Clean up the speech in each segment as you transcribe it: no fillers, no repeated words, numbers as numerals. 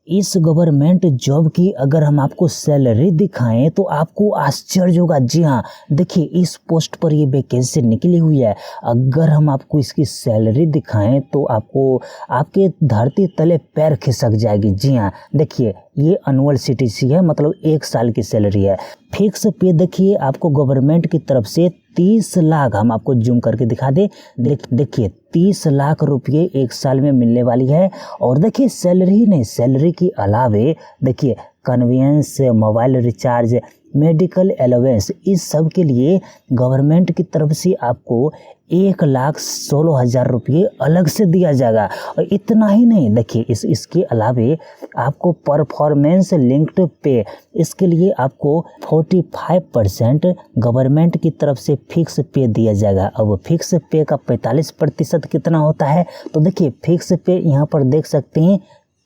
इस government job की अगर हम आपको सैलरी दिखाएं तो आपको आश्चर्य होगा। जी हाँ, देखिए इस पोस्ट पर ये वैकेंसी निकली हुई है। अगर हम आपको इसकी सैलरी दिखाएं तो आपको आपके धरती तले पैर खिसक जाएगी। जी हाँ, देखिए ये एनुअल सीटीसी है, मतलब 1 साल की सैलरी है। फिक्स पे देखिए आपको गवर्नमेंट की तरफ से 30 लाख, हम आपको जूम करके दिखा दे, देखिए 30 लाख रुपये 1 साल में मिलने वाली है। और देखिए सैलरी ही नहीं, सैलरी के अलावे देखिए convenience, mobile recharge, medical allowance, इस सब के लिए गवर्नमेंट की तरफ से आपको 1,16,000 रुपये अलग से दिया जाएगा। और इतना ही नहीं, देखिए इसके अलावे आपको परफॉर्मेंस लिंक्ड पे, इसके लिए आपको 45% गवर्नमेंट की तरफ से फिक्स पे दिया जाएगा। अब फिक्स पे का 45% कितना होता है, तो देखिए फिक्स पे यहाँ पर देख सकते हैं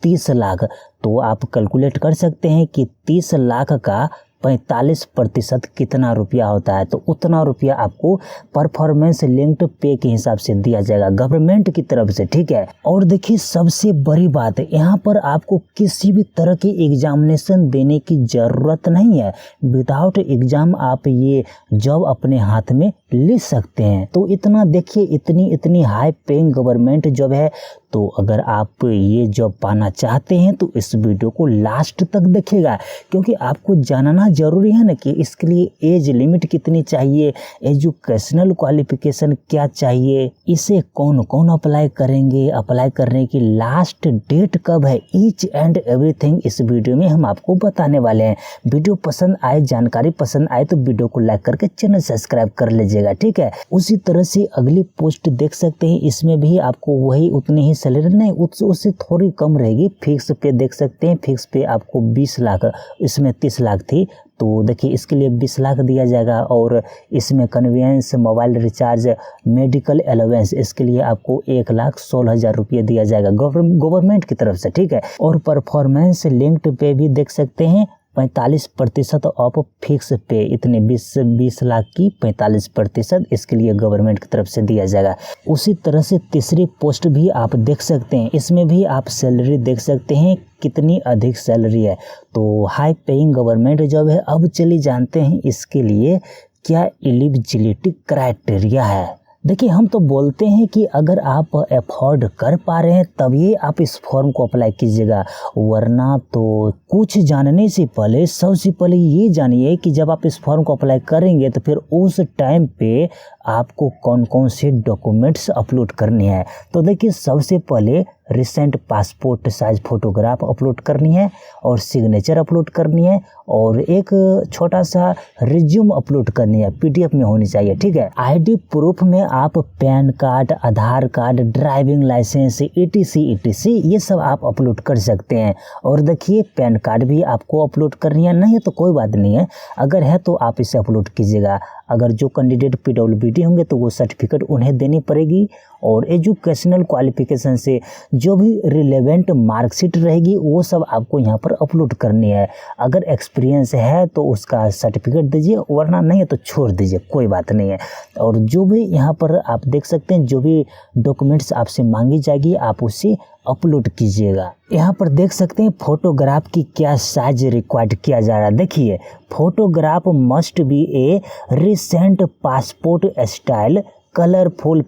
30 लाख। तो आप कैलकुलेट कर सकते हैं कि 30 लाख का 45% कितना रुपया होता है। तो उतना रुपया आपको परफॉर्मेंस लिंक्ड पे के हिसाब से दिया जाएगा गवर्नमेंट की तरफ से, ठीक है। और देखिए सबसे बड़ी बात है, यहाँ पर आपको किसी भी तरह की एग्जामिनेशन देने की ज़रूरत नहीं है। विदाउट एग्ज़ाम आप ये जॉब अपने हाथ में ले सकते हैं। तो इतना देखिए, इतनी हाई पेइंग गवर्नमेंट जॉब है। तो अगर आप ये जॉब पाना चाहते हैं तो इस वीडियो को लास्ट तक देखिएगा, क्योंकि आपको जानना ज़रूरी है ना कि इसके लिए एज लिमिट कितनी चाहिए, एजुकेशनल क्वालिफिकेशन क्या चाहिए, इसे कौन कौन अप्लाई करेंगे, अप्लाई करने की लास्ट डेट कब है, ईच एंड एवरीथिंग इस वीडियो में हम आपको बताने वाले हैं। वीडियो पसंद आए, जानकारी पसंद आए तो वीडियो को लाइक करके चैनल सब्सक्राइब कर लीजिएगा, ठीक है। उसी तरह से अगली पोस्ट देख सकते हैं, इसमें भी आपको वही उतनी ही सैलरी नहीं, उससे थोड़ी कम रहेगी। फिक्स पे देख सकते हैं, फिक्स पे आपको 20 लाख, इसमें 30 लाख थी, तो देखिए इसके लिए 20 लाख दिया जाएगा। और इसमें convenience, mobile recharge, medical allowance, इसके लिए आपको 1,16,000 रुपये दिया जाएगा गवर्नमेंट की तरफ से, ठीक है। और परफॉर्मेंस लिंक्ड पे भी देख सकते हैं 45% ऑफ फिक्स पे, इतने 20 लाख की 45% इसके लिए गवर्नमेंट की तरफ से दिया जाएगा। उसी तरह से तीसरी पोस्ट भी आप देख सकते हैं, इसमें भी आप सैलरी देख सकते हैं कितनी अधिक सैलरी है। तो हाई पेइंग गवर्नमेंट जॉब है। अब चलिए जानते हैं इसके लिए क्या एलिजिबिलिटी क्राइटेरिया है। देखिए हम तो बोलते हैं कि अगर आप अफोर्ड कर पा रहे हैं तभी आप इस फॉर्म को अप्लाई कीजिएगा, वरना तो कुछ जानने से पहले सबसे पहले ये जानिए कि जब आप इस फॉर्म को अप्लाई करेंगे तो फिर उस टाइम पे आपको कौन कौन से डॉक्यूमेंट्स अपलोड करने हैं। तो देखिए सबसे पहले recent passport size photograph upload करनी है, और सिग्नेचर अपलोड करनी है, और एक छोटा सा रिज्यूम अपलोड करनी है, पीडीएफ में होनी चाहिए, ठीक है। आईडी प्रूफ में आप पैन कार्ड, आधार कार्ड, ड्राइविंग लाइसेंस, ETC ये सब आप अपलोड कर सकते हैं। और देखिए पैन कार्ड भी आपको अपलोड करनी है, नहीं है तो कोई बात नहीं है, अगर है तो आप इसे अपलोड कीजिएगा। अगर जो कैंडिडेट PWD होंगे तो वो सर्टिफिकेट उन्हें देनी पड़ेगी। और एजुकेशनल क्वालिफिकेशन से जो भी रिलेवेंट मार्कशीट रहेगी वो सब आपको यहाँ पर अपलोड करनी है। अगर एक्सपीरियंस है तो उसका सर्टिफिकेट दीजिए, वरना नहीं है तो छोड़ दीजिए, कोई बात नहीं है। और जो भी यहाँ पर आप देख सकते हैं, जो भी डॉक्यूमेंट्स आपसे मांगी जाएगी आप उसे अपलोड कीजिएगा। यहाँ पर देख सकते हैं फोटोग्राफ की क्या साइज रिक्वायर्ड किया जा रहा है। देखिए photograph must be A recent passport style colourful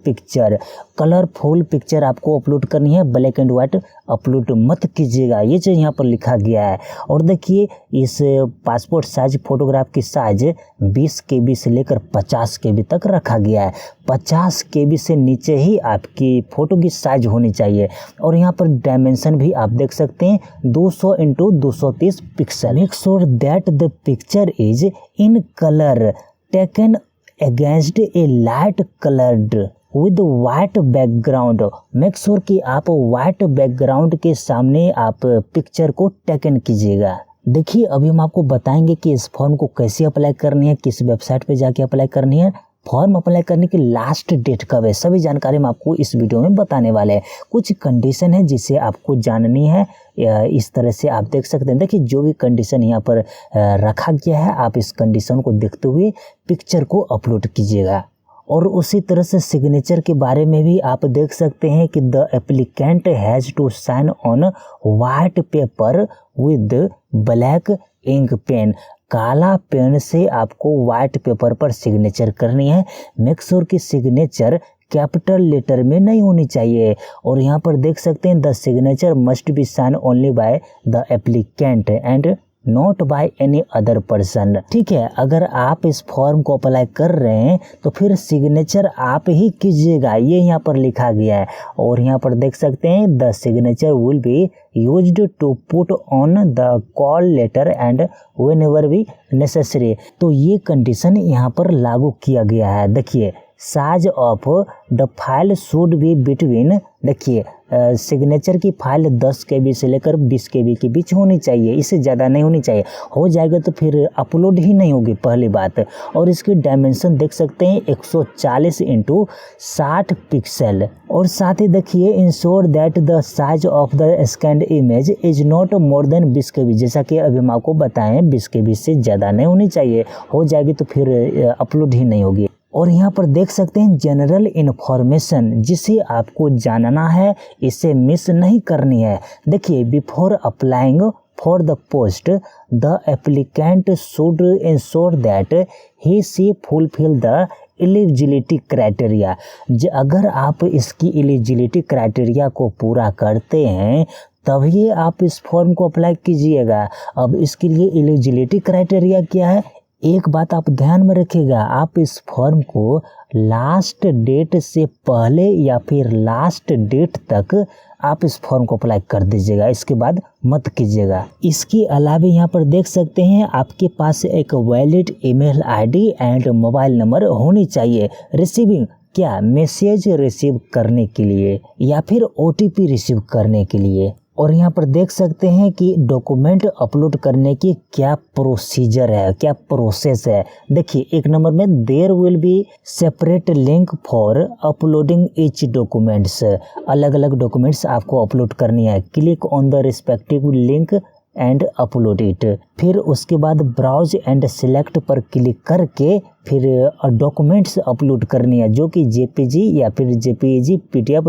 picture आपको अपलोड करनी है, ब्लैक एंड वाइट अपलोड मत कीजिएगा, ये चीज़ यहाँ पर लिखा गया है। और देखिए इस पासपोर्ट साइज फोटोग्राफ की साइज 20 KB से लेकर 50 KB तक रखा गया है। 50 KB से नीचे ही आपकी फ़ोटो की साइज होनी चाहिए। और यहाँ पर डायमेंशन भी आप देख सकते हैं 200 × 230 pixel. Make sure that the picture is in colour taken against A light coloured with white background. Make sure कि आप वाइट बैकग्राउंड के सामने आप पिक्चर को टेकन कीजिएगा। देखिए अभी हम आपको बताएंगे कि इस फॉर्म को कैसे अप्लाई करनी है, किस वेबसाइट पे जाके अप्लाई करनी है, फॉर्म अप्लाई करने की लास्ट डेट कब है, सभी जानकारी हम आपको इस वीडियो में बताने वाले हैं। कुछ कंडीशन है जिसे आपको जाननी है, इस तरह से आप देख सकते हैं। देखिए जो भी कंडीशन यहाँ पर रखा गया है, आप इस कंडीशन को देखते हुए पिक्चर को अपलोड कीजिएगा। और उसी तरह से सिग्नेचर के बारे में भी आप देख सकते हैं कि the applicant has to sign on white paper with black ink pen. काला पेन से आपको वाइट पेपर पर सिग्नेचर करनी है। मेक श्योर कि सिग्नेचर कैपिटल लेटर में नहीं होनी चाहिए। और यहाँ पर देख सकते हैं the signature must be sign only by the applicant and not by any other person. ठीक है, अगर आप इस फॉर्म को अप्लाई कर रहे हैं तो फिर सिग्नेचर आप ही कीजिएगा, ये यहाँ पर लिखा गया है। और यहाँ पर देख सकते हैं the signature will be used to put on the call letter and whenever be necessary. तो ये कंडीशन यहाँ पर लागू किया गया है। देखिए, size of the file should be between, देखिए सिग्नेचर की फाइल 10 KB से लेकर 20 KB के बीच होनी चाहिए, इससे ज़्यादा नहीं होनी चाहिए। हो जाएगा तो फिर अपलोड ही नहीं होगी, पहली बात। और इसकी डायमेंशन देख सकते हैं 140 × 60 पिक्सल। और साथ ही देखिए ensure that the size of the scanned image is not more than 20 KB। जैसा कि अभी हम आपको बताएं 20 KB से ज़्यादा नहीं होनी चाहिए, हो जाएगी तो फिर अपलोड ही नहीं होगी। और यहाँ पर देख सकते हैं जनरल इन्फॉर्मेशन, जिसे आपको जानना है, इसे मिस नहीं करनी है। देखिए, before applying for the post the applicant should ensure that he she fulfil the eligibility criteria. अगर आप इसकी एलिजिबिलिटी क्राइटेरिया को पूरा करते हैं तभी आप इस फॉर्म को अप्लाई कीजिएगा। अब इसके लिए एलिजिबिलिटी क्राइटेरिया क्या है, एक बात आप ध्यान में रखिएगा, आप इस फॉर्म को लास्ट डेट से पहले या फिर लास्ट डेट तक आप इस फॉर्म को अप्लाई कर दीजिएगा, इसके बाद मत कीजिएगा। इसके अलावा यहाँ पर देख सकते हैं आपके पास एक valid email ID and mobile number होनी चाहिए। रिसीविंग क्या, मैसेज रिसीव करने के लिए या फिर OTP रिसीव करने के लिए। और यहाँ पर देख सकते हैं कि डॉक्यूमेंट अपलोड करने की क्या प्रोसीजर है, क्या प्रोसेस है। देखिए, एक नंबर में there will be separate link for uploading each documents. अलग अलग डॉक्यूमेंट्स आपको अपलोड करनी है। Click on the respective link and upload it. फिर उसके बाद ब्राउज एंड सिलेक्ट पर क्लिक करके फिर डॉक्यूमेंट्स अपलोड करनी है, जो कि JPG या फिर JPEG, PDF,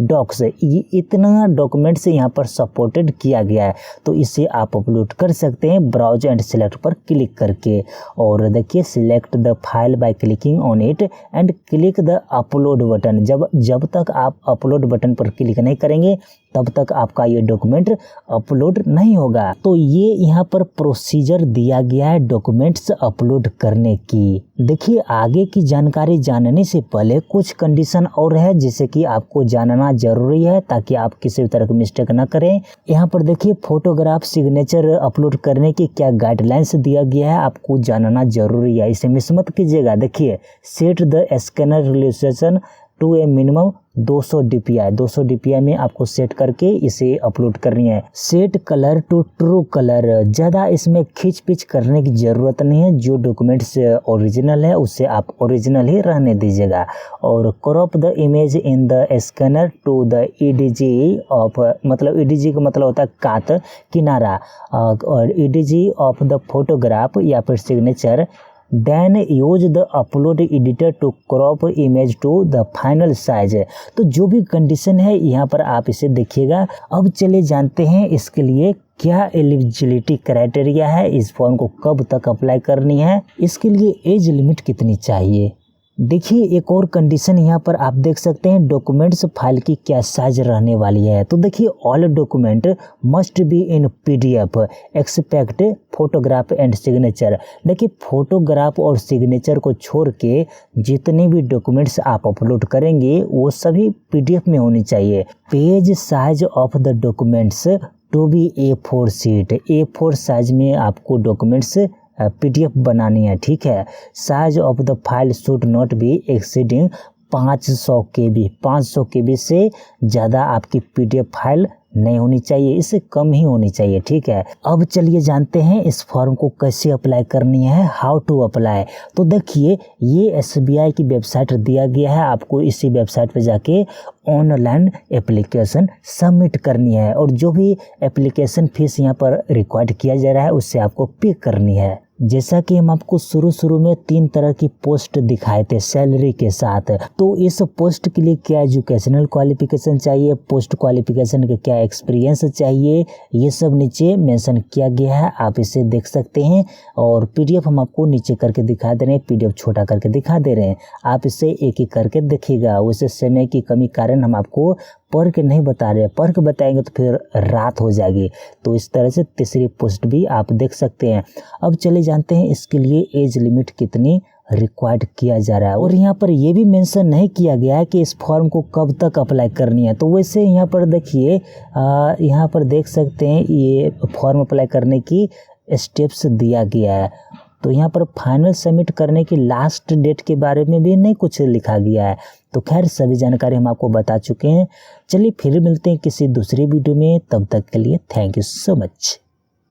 डॉक्स, ये इतना डॉक्यूमेंट्स यहाँ पर सपोर्टेड किया गया है, तो इसे आप अपलोड कर सकते हैं ब्राउज एंड सिलेक्ट पर क्लिक करके। और देखिए, select the file by clicking on it and click the upload button. जब तक आप अपलोड बटन पर क्लिक नहीं करेंगे तब तक आपका ये डॉक्यूमेंट अपलोड नहीं होगा। तो ये यहाँ पर प्रोसीजर दिया गया है डॉक्यूमेंट्स अपलोड करने की। देखिए, आगे की जानकारी जानने से पहले कुछ कंडीशन और है जिसे कि आपको जानना जरूरी है, ताकि आप किसी भी तरह की मिस्टेक ना करें। यहाँ पर देखिए, फोटोग्राफ सिग्नेचर अपलोड करने की क्या गाइडलाइंस दिया गया है, आपको जानना जरूरी है, इसे मिस मत कीजिएगा। देखिए, set the scanner resolution to a minimum 200 DPI। 200 DPI में आपको सेट करके इसे अपलोड करनी है। Set colour to true colour, ज़्यादा इसमें खींच पिच करने की ज़रूरत नहीं है। जो डॉक्यूमेंट्स ओरिजिनल है उससे आप ओरिजिनल ही रहने दीजिएगा। और crop the image in the scanner to the EDG of, मतलब EDG का मतलब होता है कात, किनारा, और EDG ऑफ द फोटोग्राफ या फिर signature. Then use the upload editor to crop image to the final size. तो जो भी कंडीशन है यहाँ पर आप इसे देखिएगा। अब चलिए जानते हैं इसके लिए क्या एलिजिबिलिटी क्राइटेरिया है, इस फॉर्म को कब तक अप्लाई करनी है, इसके लिए एज लिमिट कितनी चाहिए। देखिए, एक और कंडीशन यहाँ पर आप देख सकते हैं, डॉक्यूमेंट्स फाइल की क्या साइज रहने वाली है। तो देखिए, all document must be in PDF except photograph and signature. देखिए, फोटोग्राफ और सिग्नेचर को छोड़ के जितने भी डॉक्यूमेंट्स आप अपलोड करेंगे वो सभी PDF में होनी चाहिए। Page size of the documents to be A4 sheet. A4 size में आपको डॉक्यूमेंट्स PDF बनानी है, ठीक है। Size of the file should not be exceeding 500 KB। 500 KB से ज़्यादा आपकी PDF फाइल नहीं होनी चाहिए, इससे कम ही होनी चाहिए, ठीक है। अब चलिए जानते हैं इस फॉर्म को कैसे अप्लाई करनी है, हाउ टू अप्लाई। तो देखिए, ये SBI की वेबसाइट दिया गया है, आपको इसी वेबसाइट पे जाके ऑनलाइन एप्लीकेशन सबमिट करनी है। और जो भी एप्लीकेशन फीस यहाँ पर रिक्वायर्ड किया जा रहा है उससे आपको पे करनी है। जैसा कि हम आपको शुरू में 3 तरह की पोस्ट दिखाए थे सैलरी के साथ, तो इस पोस्ट के लिए क्या एजुकेशनल क्वालिफिकेशन चाहिए, पोस्ट क्वालिफिकेशन के क्या एक्सपीरियंस चाहिए, ये सब नीचे मेंशन किया गया है, आप इसे देख सकते हैं। और पीडीएफ हम आपको नीचे करके दिखा दे रहे हैं, पीडीएफ छोटा करके दिखा दे रहे हैं, आप इसे एक एक करके देखिएगा। वैसे समय की कमी कारण हम आपको पढ़ के नहीं बता रहे, पढ़ के बताएंगे तो फिर रात हो जाएगी। तो इस तरह से तीसरी पोस्ट भी आप देख सकते हैं। अब चले जानते हैं इसके लिए एज लिमिट कितनी रिक्वायर्ड किया जा रहा है। और यहाँ पर ये भी मेंशन नहीं किया गया है कि इस फॉर्म को कब तक अप्लाई करनी है। तो वैसे यहाँ पर देखिए, यहाँ पर देख सकते हैं ये फॉर्म अप्लाई करने की स्टेप्स दिया गया है। तो यहाँ पर फाइनल सबमिट करने की लास्ट डेट के बारे में भी नहीं कुछ लिखा गया है। तो खैर सभी जानकारी हम आपको बता चुके हैं। चलिए फिर मिलते हैं किसी दूसरी वीडियो में, तब तक के लिए थैंक यू सो मच।